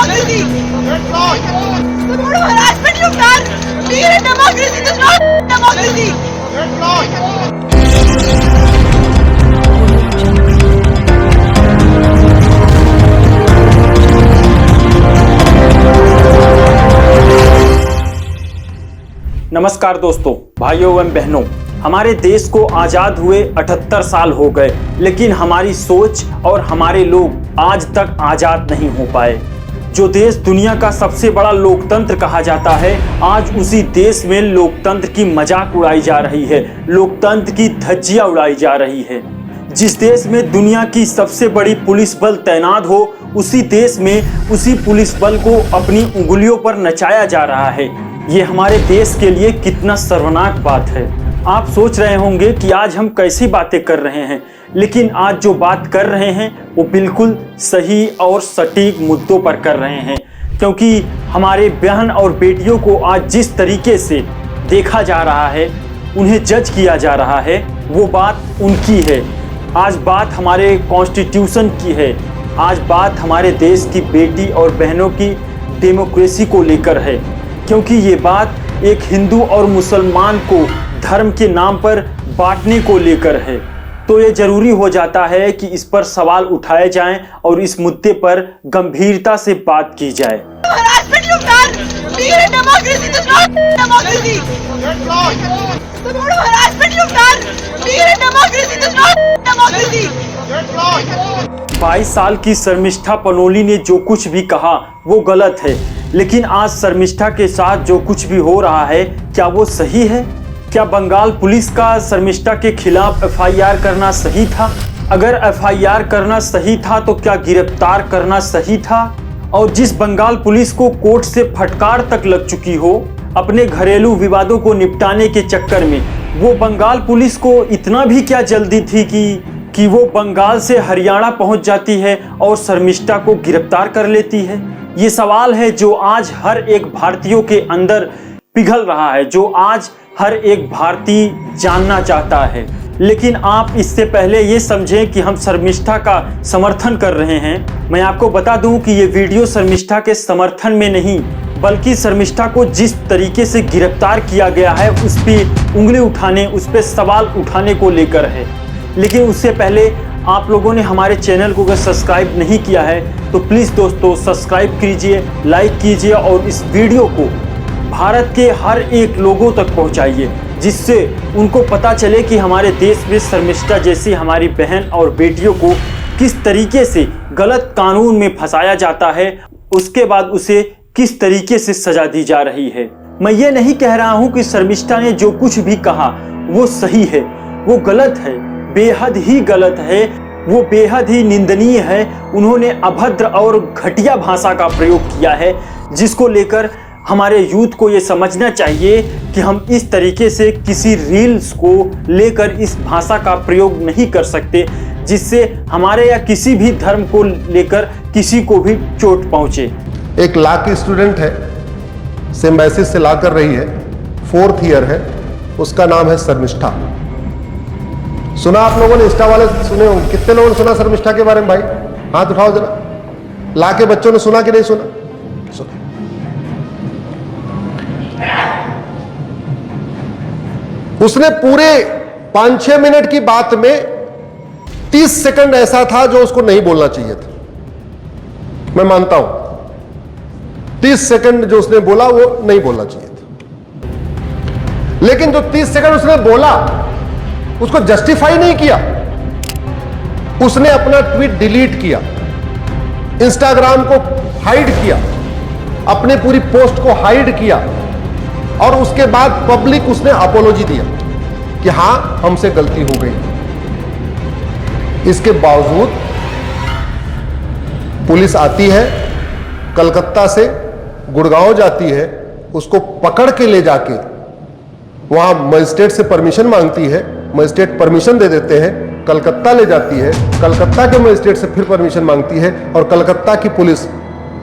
democracy. The mode of harassment you've done. Being a democracy is not democracy. नमस्कार दोस्तों, भाइयों एवं बहनों, हमारे देश को आज़ाद हुए 78 साल हो गए, लेकिन हमारी सोच और हमारे लोग आज तक आज़ाद नहीं हो पाए। जो देश दुनिया का सबसे बड़ा लोकतंत्र कहा जाता है, आज उसी देश में लोकतंत्र की मजाक उड़ाई जा रही है, लोकतंत्र की धज्जियां उड़ाई जा रही है। जिस देश में दुनिया की सबसे बड़ी पुलिस बल तैनात हो, उसी देश में उसी पुलिस बल को अपनी उंगलियों पर नचाया जा रहा है। ये हमारे देश के लिए कितना शर्मनाक बात है। आप सोच रहे होंगे कि आज हम कैसी बातें कर रहे हैं, लेकिन आज जो बात कर रहे हैं वो बिल्कुल सही और सटीक मुद्दों पर कर रहे हैं, क्योंकि हमारे बहन और बेटियों को आज जिस तरीके से देखा जा रहा है, उन्हें जज किया जा रहा है, वो बात उनकी है। आज बात हमारे कॉन्स्टिट्यूशन की है, आज बात हमारे देश की बेटी और बहनों की डेमोक्रेसी को लेकर है, क्योंकि ये बात एक हिंदू और मुसलमान को धर्म के नाम पर बांटने को लेकर है। तो ये जरूरी हो जाता है कि इस पर सवाल उठाए जाएं और इस मुद्दे पर गंभीरता से बात की जाए। बाईस साल की शर्मिष्ठा पनोली ने जो कुछ भी कहा वो गलत है, लेकिन आज शर्मिष्ठा के साथ जो कुछ भी हो रहा है, क्या वो सही है? क्या बंगाल पुलिस का शर्मिष्ठा के खिलाफ एफआईआर करना सही था? अगर एफआईआर करना सही था तो क्या गिरफ्तार करना सही था? और जिस बंगाल पुलिस को कोर्ट से फटकार तक लग चुकी हो अपने घरेलू विवादों को निपटाने के चक्कर में, वो बंगाल पुलिस को इतना भी क्या जल्दी थी कि वो बंगाल से हरियाणा पहुंच जाती है और शर्मिष्ठा को गिरफ्तार कर लेती है? ये सवाल है जो आज हर एक भारतीयों के अंदर पिघल रहा है, जो आज हर एक भारतीय जानना चाहता है। लेकिन आप इससे पहले ये समझें कि हम शर्मिष्ठा का समर्थन कर रहे हैं। मैं आपको बता दूं कि ये वीडियो शर्मिष्ठा के समर्थन में नहीं, बल्कि शर्मिष्ठा को जिस तरीके से गिरफ्तार किया गया है उस पर उंगली उठाने, उस पर सवाल उठाने को लेकर है। लेकिन उससे पहले आप लोगों ने हमारे चैनल को अगर सब्सक्राइब नहीं किया है तो प्लीज़ दोस्तों सब्सक्राइब कीजिए, लाइक कीजिए और इस वीडियो को भारत के हर एक लोगों तक पहुंचाइए, जिससे उनको पता चले कि हमारे देश में शर्मिष्ठा जैसी हमारी बहन और बेटियों को किस तरीके से गलत कानून में फंसाया जाता है, उसके बाद उसे किस तरीके से सजा दी जा रही है। मैं ये नहीं कह रहा हूँ कि शर्मिष्ठा ने जो कुछ भी कहा वो सही है, वो गलत है, बेहद ही गलत है, वो बेहद ही निंदनीय है। उन्होंने अभद्र और घटिया भाषा का प्रयोग किया है, जिसको लेकर हमारे यूथ को ये समझना चाहिए कि हम इस तरीके से किसी रील्स को लेकर इस भाषा का प्रयोग नहीं कर सकते, जिससे हमारे या किसी भी धर्म को लेकर किसी को भी चोट पहुंचे। एक लॉ की स्टूडेंट है, सिम्बायसिस से लॉ कर रही है, 4th ईयर है, उसका नाम है शर्मिष्ठा। सुना आप लोगों ने? इंस्टा वाले सुने होंगे। कितने लोगों ने सुना शर्मिष्ठा के बारे में? भाई हाथ उठाओ जरा। ला के बच्चों ने सुना कि नहीं सुना? सुना। उसने पूरे 5-6 मिनट की बात में 30 सेकंड ऐसा था जो उसको नहीं बोलना चाहिए था। मैं मानता हूं 30 सेकंड जो उसने बोला वो नहीं बोलना चाहिए था, लेकिन जो 30 सेकंड उसने बोला उसको जस्टिफाई नहीं किया। उसने अपना ट्वीट डिलीट किया, इंस्टाग्राम को हाइड किया, अपने पूरी पोस्ट को हाइड किया और उसके बाद पब्लिक उसने अपोलॉजी दिया कि हां हमसे गलती हो गई। इसके बावजूद पुलिस आती है, कलकत्ता से गुड़गांव जाती है, उसको पकड़ के ले जाके वहां मजिस्ट्रेट से परमिशन मांगती है, मजिस्ट्रेट परमिशन दे देते हैं, कलकत्ता ले जाती है, कलकत्ता के मजिस्ट्रेट से फिर परमिशन मांगती है और कलकत्ता की पुलिस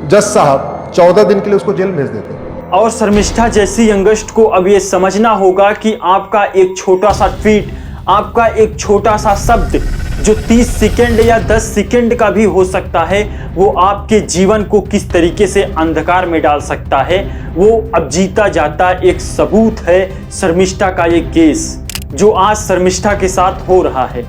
जज साहब 14 दिन के लिए उसको जेल भेज देते हैं। और शर्मिष्ठा जैसी यंगस्ट को अब ये समझना होगा कि आपका एक छोटा सा ट्वीट, आपका एक छोटा सा शब्द जो 30 सेकंड या 10 सेकंड का भी हो सकता है, वो आपके जीवन को किस तरीके से अंधकार में डाल सकता है, वो अब जीता जाता एक सबूत है शर्मिष्ठा का ये केस जो आज शर्मिष्ठा के साथ हो रहा है।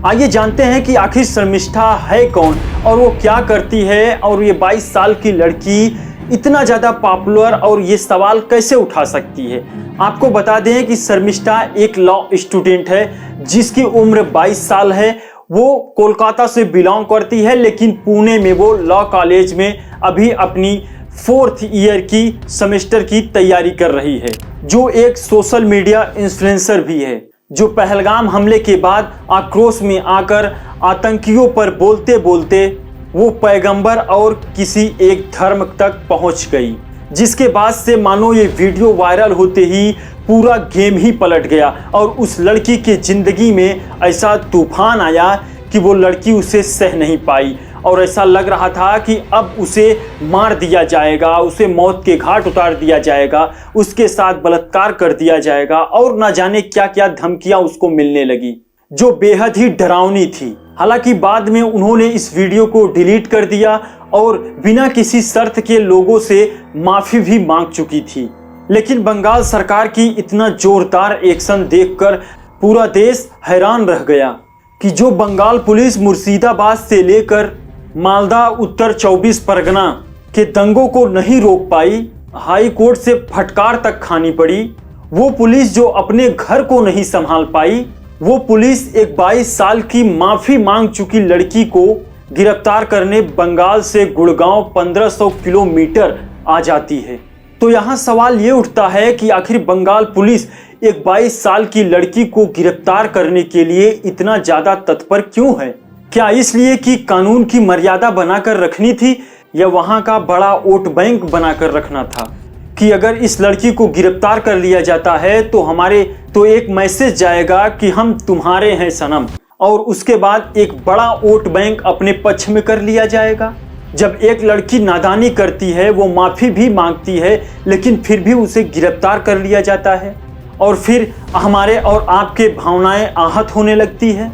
आइए जानते हैं कि आखिर शर्मिष्ठा है कौन और वो क्या करती है, और ये 22 साल की लड़की इतना ज़्यादा पॉपुलर और ये सवाल कैसे उठा सकती है। आपको बता दें कि शर्मिष्ठा एक लॉ स्टूडेंट है जिसकी उम्र 22 साल है। वो कोलकाता से बिलोंग करती है, लेकिन पुणे में वो लॉ कॉलेज में अभी अपनी 4th ईयर की सेमेस्टर की तैयारी कर रही है। जो एक सोशल मीडिया इन्फ्लुएंसर भी है, जो पहलगाम हमले के बाद आक्रोश में आकर आतंकियों पर बोलते बोलते वो पैगंबर और किसी एक धर्म तक पहुंच गई, जिसके बाद से मानो ये वीडियो वायरल होते ही पूरा गेम ही पलट गया और उस लड़की के जिंदगी में ऐसा तूफान आया कि वो लड़की उसे सह नहीं पाई और ऐसा लग रहा था कि अब उसे मार दिया जाएगा, उसे मौत के घाट उतार दिया जाएगा, उसके साथ बलात्कार कर दिया जाएगा और न जाने क्या क्या धमकियां उसको मिलने लगी, जो बेहद ही डरावनी थी। हालांकि बाद में उन्होंने इस वीडियो को डिलीट कर दिया और बिना किसी शर्त के लोगों से माफी भी मांग चुकी थी। लेकिन बंगाल सरकार की इतना जोरदार एक्शन देखकर पूरा देश हैरान रह गया कि जो बंगाल पुलिस मुर्शिदाबाद से लेकर मालदा उत्तर 24 परगना के दंगों को नहीं रोक पाई, हाई कोर्ट से फटकार तक खानी पड़ी, वो पुलिस जो अपने घर को नहीं संभाल पाई, वो पुलिस एक 22 साल की माफी मांग चुकी लड़की को गिरफ्तार करने बंगाल से गुड़गांव 1500 किलोमीटर आ जाती है। तो यहाँ सवाल ये उठता है कि आखिर बंगाल पुलिस एक 22 साल की लड़की को गिरफ्तार करने के लिए इतना ज्यादा तत्पर क्यों है? क्या इसलिए कि कानून की मर्यादा बनाकर रखनी थी, या वहां का बड़ा वोट बैंक बनाकर रखना था कि अगर इस लड़की को गिरफ्तार कर लिया जाता है तो एक मैसेज जाएगा कि हम तुम्हारे हैं सनम, और उसके बाद एक बड़ा वोट बैंक अपने पक्ष में कर लिया जाएगा। जब एक लड़की नादानी करती है, वो माफी भी मांगती है, लेकिन फिर भी उसे गिरफ्तार कर लिया जाता है और फिर हमारे और आपके भावनाएं आहत होने लगती है।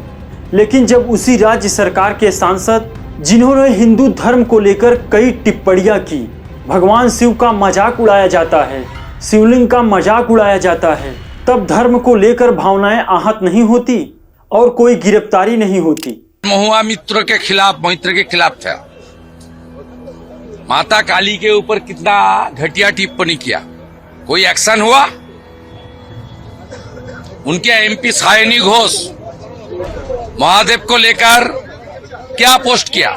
लेकिन जब उसी राज्य सरकार के सांसद जिन्होंने हिंदू धर्म को लेकर कई टिप्पणियां की, भगवान शिव का मजाक उड़ाया जाता है, शिवलिंग का मजाक उड़ाया जाता है, तब धर्म को लेकर भावनाएं आहत नहीं होती और कोई गिरफ्तारी नहीं होती। महुआ मित्र के खिलाफ था। माता काली के ऊपर कितना घटिया टिप्पणी किया, कोई एक्शन हुआ? उनके एमपी सायनी घोष महादेव को लेकर क्या पोस्ट किया,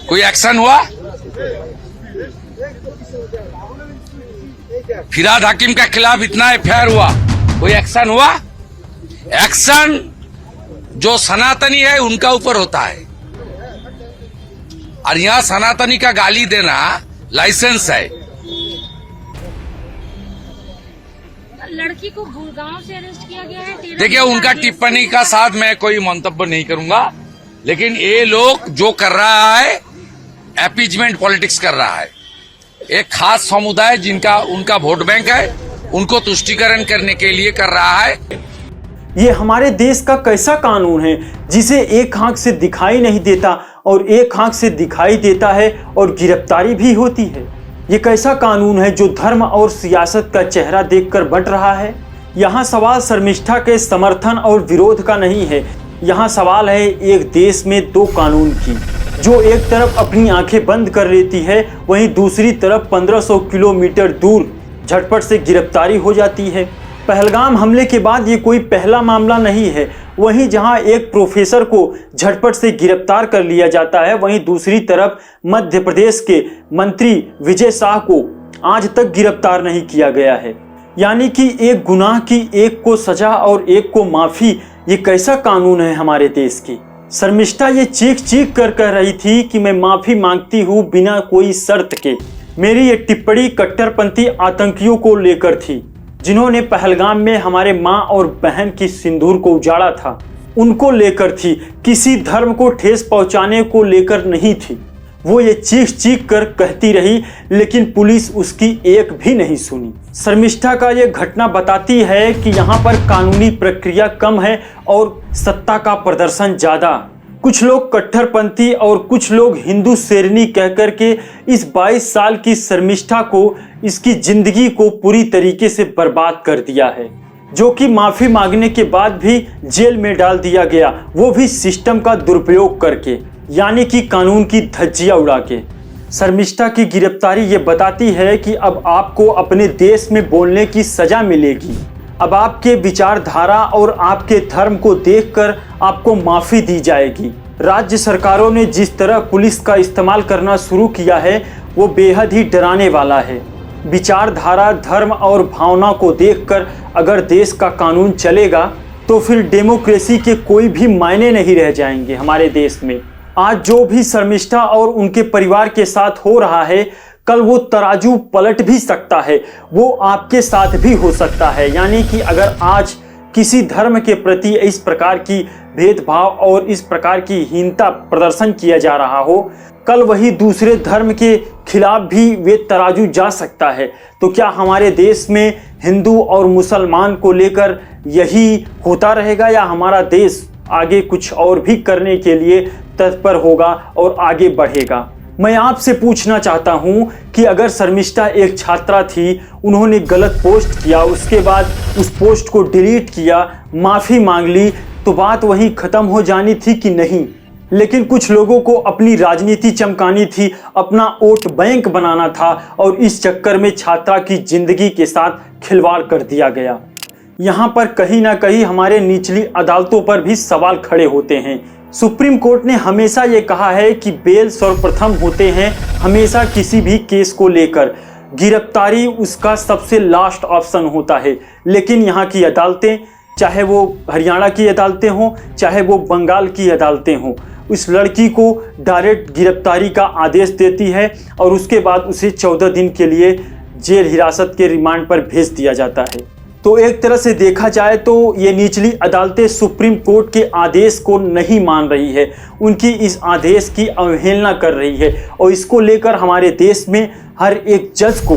कोई एक्शन हुआ? फिराद हकीम के खिलाफ इतना एफआईआर हुआ, कोई एक्शन हुआ? एक्शन जो सनातनी है उनका ऊपर होता है, और यहाँ सनातनी का गाली देना लाइसेंस है। लड़की को गुड़गांव से अरेस्ट किया गया है। देखिए, उनका टिप्पणी का साथ मैं कोई मंतव्य नहीं करूंगा, लेकिन ये लोग जो कर रहा है अपीजमेंट पॉलिटिक्स कर रहा है। एक खास समुदाय जिनका उनका वोट बैंक है, उनको तुष्टीकरण करने के लिए कर रहा है। ये हमारे देश का कैसा कानून है जिसे एक आंख से दिखाई नहीं देता और एक आंख से दिखाई देता है और गिरफ्तारी भी होती है? ये कैसा कानून है जो धर्म और सियासत का चेहरा देखकर बंट रहा है? यहाँ सवाल शर्मिष्ठा के समर्थन और विरोध का नहीं है, यहाँ सवाल है एक देश में दो कानून की। जो एक तरफ अपनी आंखें बंद कर लेती है, वहीं दूसरी तरफ 1500 किलोमीटर दूर झटपट से गिरफ्तारी हो जाती है। पहलगाम हमले के बाद ये कोई पहला मामला नहीं है। वहीं जहां एक प्रोफेसर को झटपट से गिरफ्तार कर लिया जाता है, वहीं दूसरी तरफ मध्य प्रदेश के मंत्री विजय शाह को आज तक गिरफ्तार नहीं किया गया है। यानी कि एक गुनाह की एक को सजा और एक को माफी, ये कैसा कानून है हमारे देश की? शर्मिष्ठा ये चीख चीख कर कह रही थी कि मैं माफी मांगती हूँ बिना कोई शर्त के। मेरी ये टिप्पणी कट्टरपंथी आतंकियों को लेकर थी जिन्होंने पहलगाम में हमारे माँ और बहन की सिंदूर को उजाड़ा था, उनको लेकर थी, किसी धर्म को ठेस पहुंचाने को लेकर नहीं थी। वो ये चीख चीख कर कहती रही, लेकिन पुलिस उसकी एक भी नहीं सुनी। शर्मिष्ठा का ये घटना बताती है कि यहाँ पर कानूनी प्रक्रिया कम है और सत्ता का प्रदर्शन ज्यादा। कुछ लोग कट्टरपंथी और कुछ लोग हिंदू शेरनी कहकर के इस 22 साल की शर्मिष्ठा को, इसकी जिंदगी को पूरी तरीके से बर्बाद कर दिया है, जो कि माफी मांगने के बाद भी जेल में डाल दिया गया, वो भी सिस्टम का दुरुपयोग करके, यानी कि कानून की धज्जियां उड़ा के। शर्मिष्ठा की गिरफ्तारी ये बताती है कि अब आपको अपने देश में बोलने की सजा मिलेगी। अब आपके विचारधारा और आपके धर्म को देखकर आपको माफी दी जाएगी। राज्य सरकारों ने जिस तरह पुलिस का इस्तेमाल करना शुरू किया है वो बेहद ही डराने वाला है। विचारधारा, धर्म और भावना को देखकर अगर देश का कानून चलेगा तो फिर डेमोक्रेसी के कोई भी मायने नहीं रह जाएंगे हमारे देश में। आज जो भी शर्मिष्ठा और उनके परिवार के साथ हो रहा है, कल वो तराजू पलट भी सकता है, वो आपके साथ भी हो सकता है। यानी कि अगर आज किसी धर्म के प्रति इस प्रकार की भेदभाव और इस प्रकार की हीनता प्रदर्शन किया जा रहा हो, कल वही दूसरे धर्म के खिलाफ भी वे तराजू जा सकता है। तो क्या हमारे देश में हिंदू और मुसलमान को लेकर यही होता रहेगा, या हमारा देश आगे कुछ और भी करने के लिए तत्पर होगा और आगे बढ़ेगा? मैं आपसे पूछना चाहता हूं कि अगर शर्मिष्ठा एक छात्रा थी, उन्होंने गलत पोस्ट किया, उसके बाद उस पोस्ट को डिलीट किया, माफ़ी मांग ली, तो बात वहीं ख़त्म हो जानी थी कि नहीं? लेकिन कुछ लोगों को अपनी राजनीति चमकानी थी, अपना वोट बैंक बनाना था, और इस चक्कर में छात्रा की जिंदगी के साथ खिलवाड़ कर दिया गया। यहाँ पर कहीं ना कहीं हमारे निचली अदालतों पर भी सवाल खड़े होते हैं। सुप्रीम कोर्ट ने हमेशा ये कहा है कि बेल सर्वप्रथम होते हैं हमेशा किसी भी केस को लेकर, गिरफ्तारी उसका सबसे लास्ट ऑप्शन होता है। लेकिन यहाँ की अदालतें, चाहे वो हरियाणा की अदालतें हों, चाहे वो बंगाल की अदालतें हों, उस लड़की को डायरेक्ट गिरफ्तारी का आदेश देती है और उसके बाद उसे 14 दिन के लिए जेल हिरासत के रिमांड पर भेज दिया जाता है। तो एक तरह से देखा जाए तो ये निचली अदालतें सुप्रीम कोर्ट के आदेश को नहीं मान रही है, उनकी इस आदेश की अवहेलना कर रही है, और इसको लेकर हमारे देश में हर एक जज को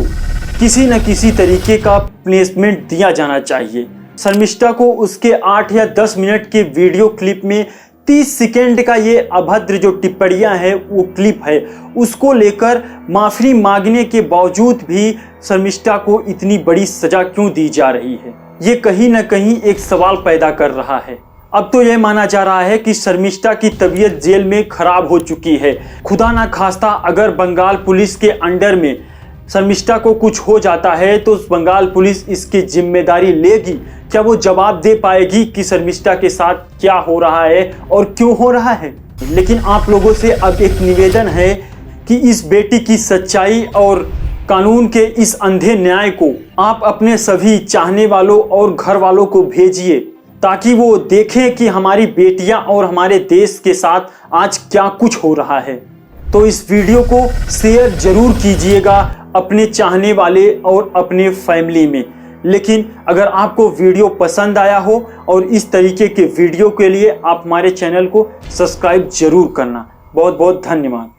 किसी न किसी तरीके का पनिशमेंट दिया जाना चाहिए। शर्मिष्ठा को उसके 8 या 10 मिनट के वीडियो क्लिप में 30 सेकेंड का ये अभद्र जो टिप्पणियां है, वो क्लिप है, उसको लेकर माफ़ी मांगने के बावजूद भी शर्मिष्ठा को इतनी बड़ी सजा क्यों दी जा रही है, ये कहीं ना कहीं एक सवाल पैदा कर रहा है। अब तो यह माना जा रहा है कि शर्मिष्ठा की तबीयत जेल में खराब हो चुकी है। खुदा ना खास्ता अगर बंगाल पुलिस के अंडर में शर्मिष्ठा को कुछ हो जाता है तो बंगाल पुलिस इसकी जिम्मेदारी लेगी? क्या वो जवाब दे पाएगी कि शर्मिष्ठा के साथ क्या हो रहा है और क्यों हो रहा है? लेकिन आप लोगों से अब एक निवेदन है कि इस बेटी की सच्चाई और कानून के इस अंधे न्याय को आप अपने सभी चाहने वालों और घर वालों को भेजिए, ताकि वो देखें कि हमारी बेटियां और हमारे देश के साथ आज क्या कुछ हो रहा है। तो इस वीडियो को शेयर जरूर कीजिएगा अपने चाहने वाले और अपने फैमिली में। लेकिन अगर आपको वीडियो पसंद आया हो और इस तरीके के वीडियो के लिए आप हमारे चैनल को सब्सक्राइब जरूर करना। बहुत बहुत धन्यवाद।